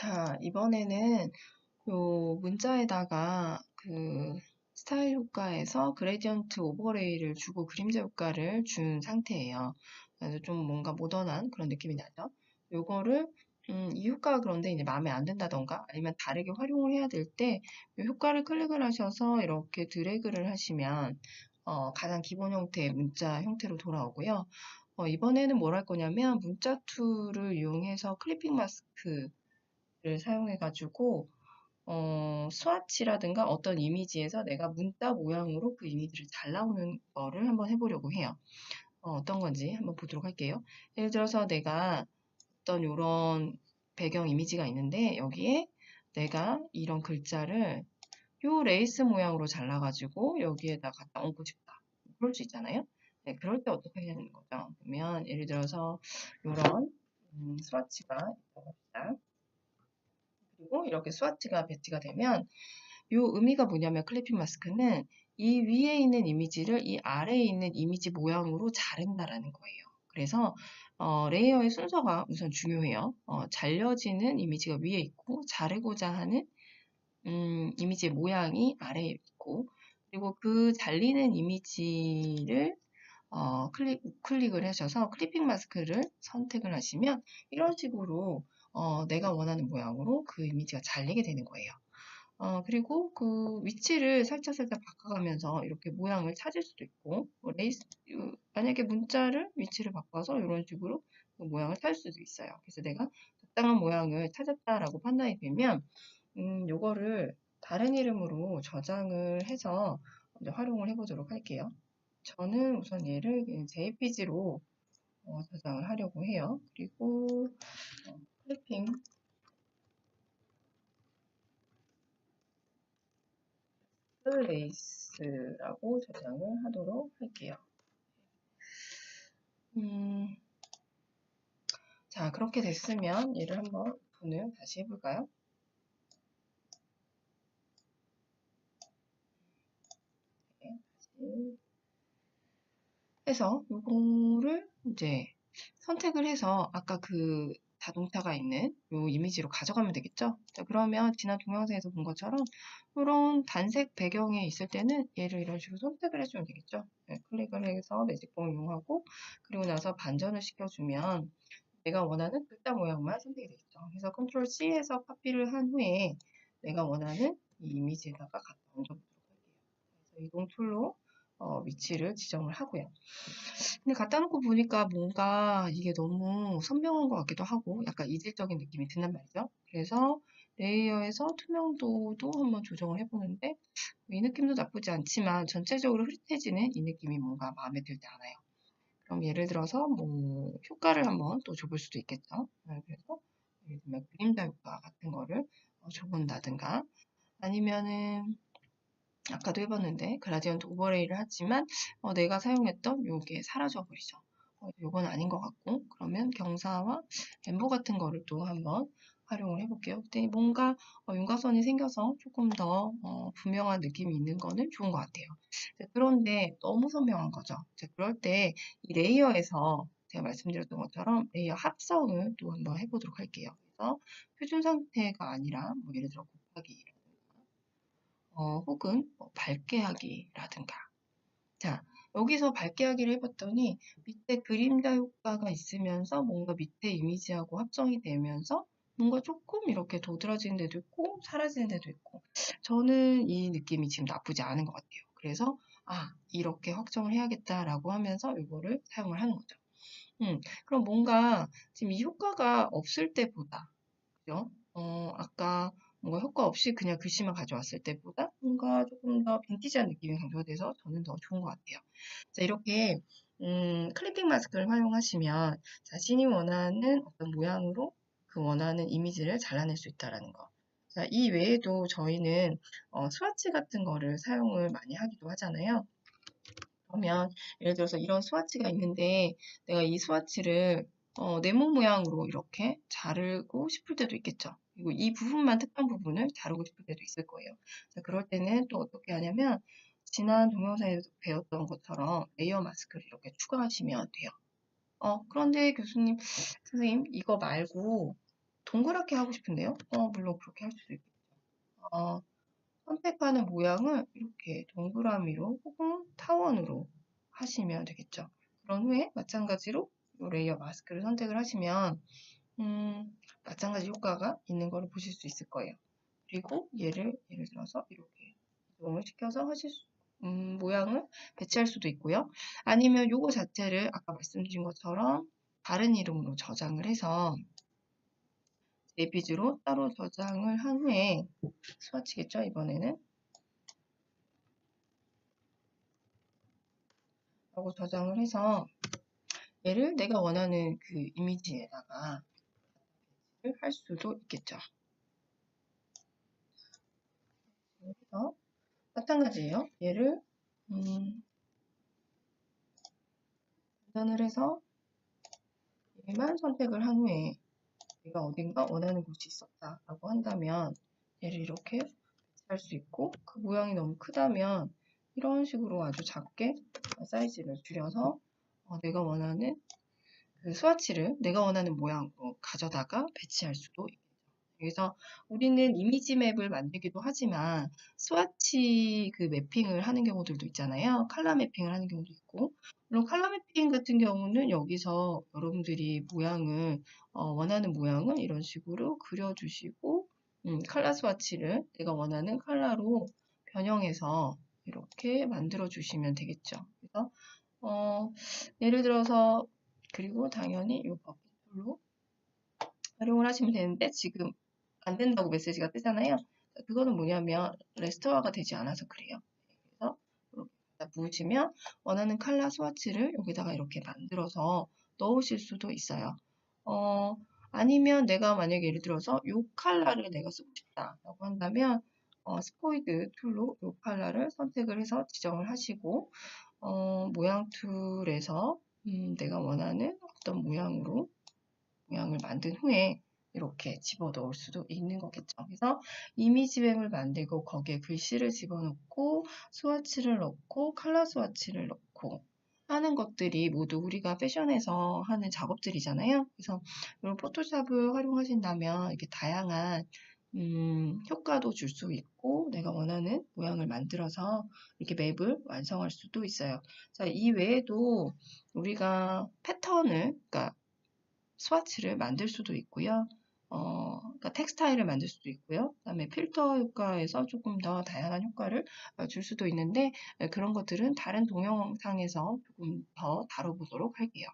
자, 이번에는 요 문자에다가 그 스타일 효과에서 그레디언트 오버레이를 주고 그림자 효과를 준 상태예요. 그래서 좀 뭔가 모던한 그런 느낌이 나죠. 요거를 이 효과가 그런데 이제 마음에 안 든다던가 아니면 다르게 활용을 해야 될 때 이 효과를 클릭을 하셔서 이렇게 드래그를 하시면 가장 기본 형태의 문자 형태로 돌아오고요. 이번에는 뭘 할 거냐면 문자 툴을 이용해서 클리핑 마스크 를 사용해가지고 스와치라든가 어떤 이미지에서 내가 문자 모양으로 그 이미지를 잘 나오는 거를 한번 해보려고 해요. 어떤 건지 한번 보도록 할게요. 예를 들어서 내가 어떤 이런 배경 이미지가 있는데 여기에 내가 이런 글자를 요 레이스 모양으로 잘라가지고 여기에다 갖다 얹고 싶다. 그럴 수 있잖아요. 네, 그럴 때 어떻게 해야 되는 거죠? 그러면 예를 들어서 이런 스와치가 있다고 합시다. 그리고 이렇게 스와트가 배치가 되면 이 의미가 뭐냐면 클리핑 마스크는 이 위에 있는 이미지를 이 아래에 있는 이미지 모양으로 자른다라는 거예요. 그래서 레이어의 순서가 우선 중요해요. 잘려지는 이미지가 위에 있고 자르고자 하는 이미지의 모양이 아래에 있고 그리고 그 잘리는 이미지를 클릭을 하셔서 클리핑 마스크를 선택을 하시면 이런 식으로 내가 원하는 모양으로 그 이미지가 잘리게 되는 거예요. 그리고 그 위치를 살짝살짝 바꿔가면서 이렇게 모양을 찾을 수도 있고, 뭐 만약에 문자를 위치를 바꿔서 이런 식으로 그 모양을 찾을 수도 있어요. 그래서 내가 적당한 모양을 찾았다라고 판단이 되면, 요거를 다른 이름으로 저장을 해서 이제 활용을 해보도록 할게요. 저는 우선 얘를 JPG로 저장을 하려고 해요. 그리고 클리핑 레이스라고 저장을 하도록 할게요. 음, 자, 그렇게 됐으면 얘를 한번 오픈을 다시 해볼까요? 네, 다시 해서 요거를 이제 선택을 해서 아까 그 자동차가 있는 요 이미지로 가져가면 되겠죠? 자, 그러면 지난 동영상에서 본 것처럼 이런 단색 배경에 있을 때는 얘를 이런 식으로 선택을 해주면 되겠죠? 네, 클릭을 해서 매직봉 이용하고 그리고 나서 반전을 시켜주면 내가 원하는 글자 모양만 선택이 되겠죠. 그래서 컨트롤 C에서 카피를 한 후에 내가 원하는 이 이미지에다가 갖다 얹어보도록 할게요. 그래서 이동 툴로 위치를 지정을 하고요. 근데 갖다 놓고 보니까 뭔가 이게 너무 선명한 것 같기도 하고 약간 이질적인 느낌이 든단 말이죠. 그래서 레이어에서 투명도도 한번 조정을 해보는데 이 느낌도 나쁘지 않지만 전체적으로 흐릿해지는 이 느낌이 뭔가 마음에 들지 않아요. 그럼 예를 들어서 뭐 효과를 한번 또 줘볼 수도 있겠죠. 그래서 예를 들면 그림자 효과 같은 거를 줘본다든가 아니면은 아까도 해봤는데 그라디언트 오버레이를 하지만 내가 사용했던 요게 사라져 버리죠. 요건 아닌 것 같고 그러면 경사와 엠보 같은 거를 또 한번 활용을 해볼게요. 그때 뭔가 윤곽선이 생겨서 조금 더 분명한 느낌이 있는 거는 좋은 것 같아요. 그런데 너무 선명한 거죠. 그럴 때 이 레이어에서 제가 말씀드렸던 것처럼 레이어 합성을 또 한번 해보도록 할게요. 그래서 표준 상태가 아니라 뭐 예를 들어 곱하기 혹은 뭐 밝게 하기라든가. 자, 여기서 밝게 하기를 해봤더니 밑에 그림자 효과가 있으면서 뭔가 밑에 이미지하고 합성이 되면서 뭔가 조금 이렇게 도드라지는 데도 있고 사라지는 데도 있고 저는 이 느낌이 지금 나쁘지 않은 것 같아요. 그래서 이렇게 확정을 해야겠다라고 하면서 이거를 사용을 하는 거죠. 그럼 뭔가 지금 이 효과가 없을 때보다 그죠? 아까 뭔가 효과 없이 그냥 글씨만 가져왔을 때보다 뭔가 조금 더 빈티지한 느낌이 강조가 돼서 저는 더 좋은 것 같아요. 자, 이렇게 클리핑 마스크를 활용하시면 자신이 원하는 어떤 모양으로 그 원하는 이미지를 잘라낼 수 있다라는 거. 자, 이 외에도 저희는 스와치 같은 거를 사용을 많이 하기도 하잖아요. 그러면 예를 들어서 이런 스와치가 있는데 내가 이 스와치를 네모 모양으로 이렇게 자르고 싶을 때도 있겠죠. 그리고 이 부분만 특정 부분을 자르고 싶을 때도 있을 거예요. 자, 그럴 때는 또 어떻게 하냐면 지난 동영상에서 배웠던 것처럼 레이어 마스크를 이렇게 추가하시면 돼요. 그런데 교수님, 선생님 이거 말고 동그랗게 하고 싶은데요. 물론 그렇게 할 수도 있겠죠. 선택하는 모양을 이렇게 동그라미로 혹은 타원으로 하시면 되겠죠. 그런 후에 마찬가지로 이 레이어 마스크를 선택을 하시면 마찬가지 효과가 있는 걸 보실 수 있을 거예요. 그리고 예를 들어서 이렇게 이동을 시켜서 모양을 배치할 수도 있고요. 아니면 요거 자체를 아까 말씀드린 것처럼 다른 이름으로 저장을 해서 제비주로 따로 저장을 한 후에 스와치겠죠, 이번에는. 하고 저장을 해서 얘를 내가 원하는 그 이미지에다가 할 수도 있겠죠. 그래서 마찬가지예요. 얘를 전환을 해서 얘만 선택을 한 후에 내가 어딘가 원하는 곳이 있었다라고 한다면 얘를 이렇게 할 수 있고, 그 모양이 너무 크다면 이런 식으로 아주 작게 사이즈를 줄여서 내가 원하는 그 스와치를 내가 원하는 모양으로 가져다가 배치할 수도 있겠죠. 그래서 우리는 이미지 맵을 만들기도 하지만 스와치 그 매핑을 하는 경우들도 있잖아요. 컬러 매핑을 하는 경우도 있고, 물론 컬러 매핑 같은 경우는 여기서 여러분들이 모양을 원하는 모양을 이런 식으로 그려주시고 컬러 스와치를 내가 원하는 컬러로 변형해서 이렇게 만들어 주시면 되겠죠. 그래서 예를 들어서 그리고 당연히 이 버킷 툴로 활용을 하시면 되는데 지금 안 된다고 메시지가 뜨잖아요. 그거는 뭐냐면 레스토어가 되지 않아서 그래요. 그래서 이렇게 부으시면 원하는 컬러 스와치를 여기다가 이렇게 만들어서 넣으실 수도 있어요. 아니면 내가 만약에 예를 들어서 이 컬러를 내가 쓰고 싶다라고 한다면 스포이드 툴로 이 컬러를 선택을 해서 지정을 하시고 모양 툴에서 내가 원하는 어떤 모양을 만든 후에 이렇게 집어넣을 수도 있는 거겠죠. 그래서 이미지맵을 만들고 거기에 글씨를 집어넣고 스와치를 넣고 컬러 스와치를 넣고 하는 것들이 모두 우리가 패션에서 하는 작업들이잖아요. 그래서 이런 포토샵을 활용하신다면 이렇게 다양한 효과도 줄 수 있고 내가 원하는 모양을 만들어서 이렇게 맵을 완성할 수도 있어요. 자, 이 외에도 우리가 패턴을, 그러니까 스와치를 만들 수도 있고요. 그러니까 텍스타일을 만들 수도 있고요. 그다음에 필터 효과에서 조금 더 다양한 효과를 줄 수도 있는데 그런 것들은 다른 동영상에서 조금 더 다뤄보도록 할게요.